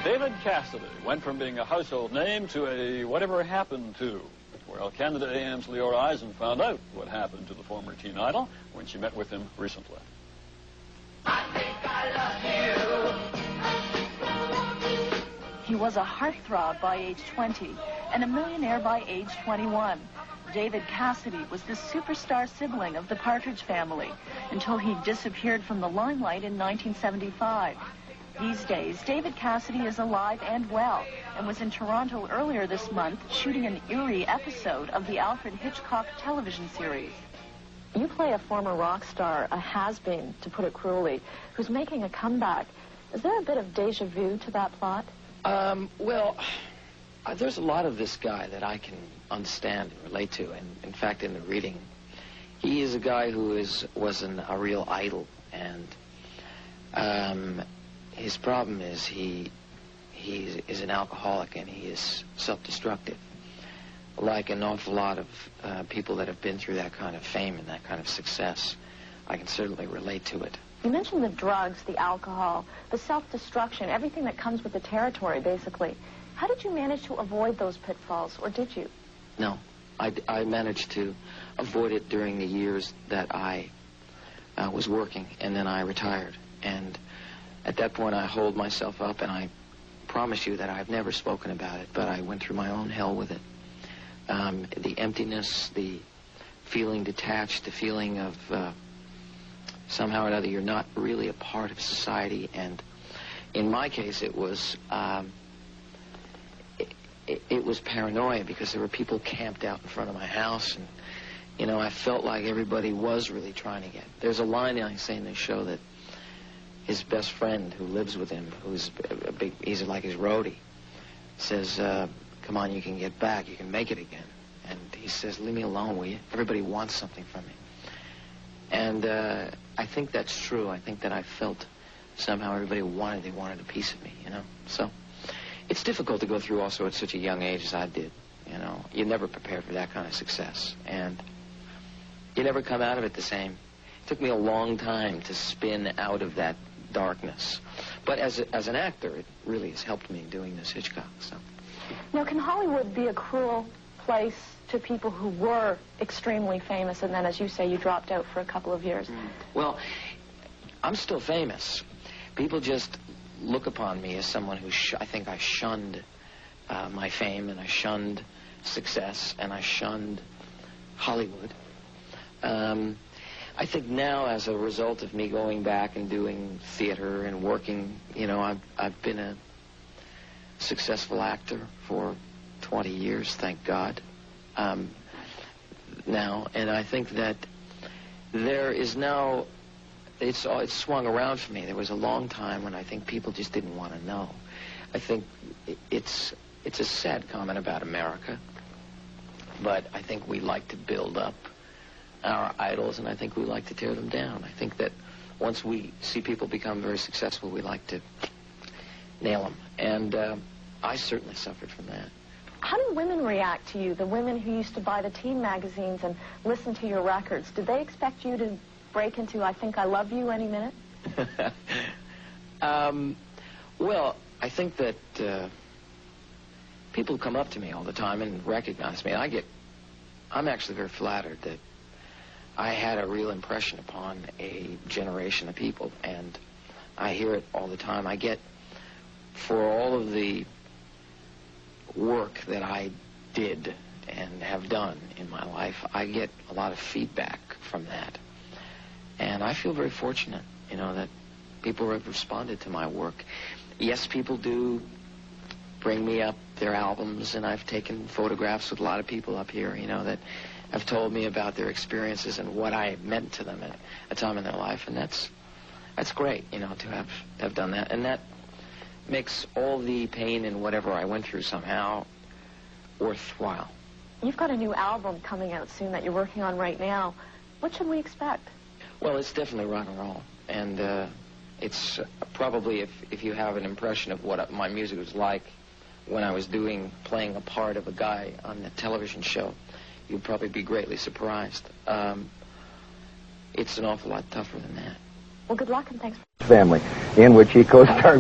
David Cassidy went from being a household name to a whatever happened to. Well, Canada AM's Leora Eisen found out what happened to the former teen idol when she met with him recently. I think I love you. He was a heartthrob by age 20 and a millionaire by age 21. David Cassidy was the superstar sibling of the Partridge Family until he disappeared from the limelight in 1975. These days, David Cassidy is alive and well and was in Toronto earlier this month shooting an eerie episode of the Alfred Hitchcock television series. You play a former rock star, a has-been, to put it cruelly, who's making a comeback. Is there a bit of déjà vu to that plot? Well, there's a lot of this guy that I can understand and relate to. And in fact, in the reading, he is a guy who wasn't a real idol. And his problem is he is an alcoholic and he is self-destructive. Like an awful lot of people that have been through that kind of fame and that kind of success, I can certainly relate to it. You mentioned the drugs, the alcohol, the self-destruction, everything that comes with the territory, basically. How did you manage to avoid those pitfalls, or did you? No, I managed to avoid it during the years that I was working, and then I retired. And at that point, I hold myself up, and I promise you that I've never spoken about it, but I went through my own hell with it. The emptiness, the feeling detached, the feeling of somehow or another you're not really a part of society. And in my case, it was it was paranoia because there were people camped out in front of my house, and you know, I felt like everybody was really trying to get. There's a line I say in the show that his best friend who lives with him, who's he's like his roadie, says, come on, you can get back, you can make it again. And he says, leave me alone, will you? Everybody wants something from me. And I think that's true. I think that I felt somehow everybody wanted a piece of me, you know. So it's difficult to go through also at such a young age as I did, you know. You're never prepared for that kind of success. And you never come out of it the same. It took me a long time to spin out of that darkness. But as an actor, it really has helped me doing this Hitchcock. So. Now, can Hollywood be a cruel place to people who were extremely famous, and then, as you say, you dropped out for a couple of years? Well, I'm still famous. People just look upon me as someone who I think I shunned my fame, and I shunned success, and I shunned Hollywood. I think now, as a result of me going back and doing theater and working, you know, I've been a successful actor for 20 years, thank God, now. And I think that there is now, it's swung around for me. There was a long time when I think people just didn't want to know. I think it's a sad comment about America, but I think we like to build up our idols, and I think we like to tear them down. I think that once we see people become very successful, we like to nail them. And I certainly suffered from that. How do women react to you, the women who used to buy the teen magazines and listen to your records? Did they expect you to break into I Think I Love You any minute? Well, I think that people come up to me all the time and recognize me. I'm actually very flattered that I had a real impression upon a generation of people, and I hear it all the time. I get, for all of the work that I did and have done in my life, I get a lot of feedback from that. And I feel very fortunate, you know, that people have responded to my work. Yes, people do bring me up their albums, and I've taken photographs with a lot of people up here, you know, that have told me about their experiences and what I meant to them at a time in their life, and that's great, you know, to have done that. And that makes all the pain and whatever I went through somehow worthwhile. You've got a new album coming out soon that you're working on right now. What should we expect? Well, it's definitely rock and roll, and it's probably, if you have an impression of what my music was like when I was playing a part of a guy on the television show, you'd probably be greatly surprised. It's an awful lot tougher than that. Well, good luck and thanks. Family, in which he co-starred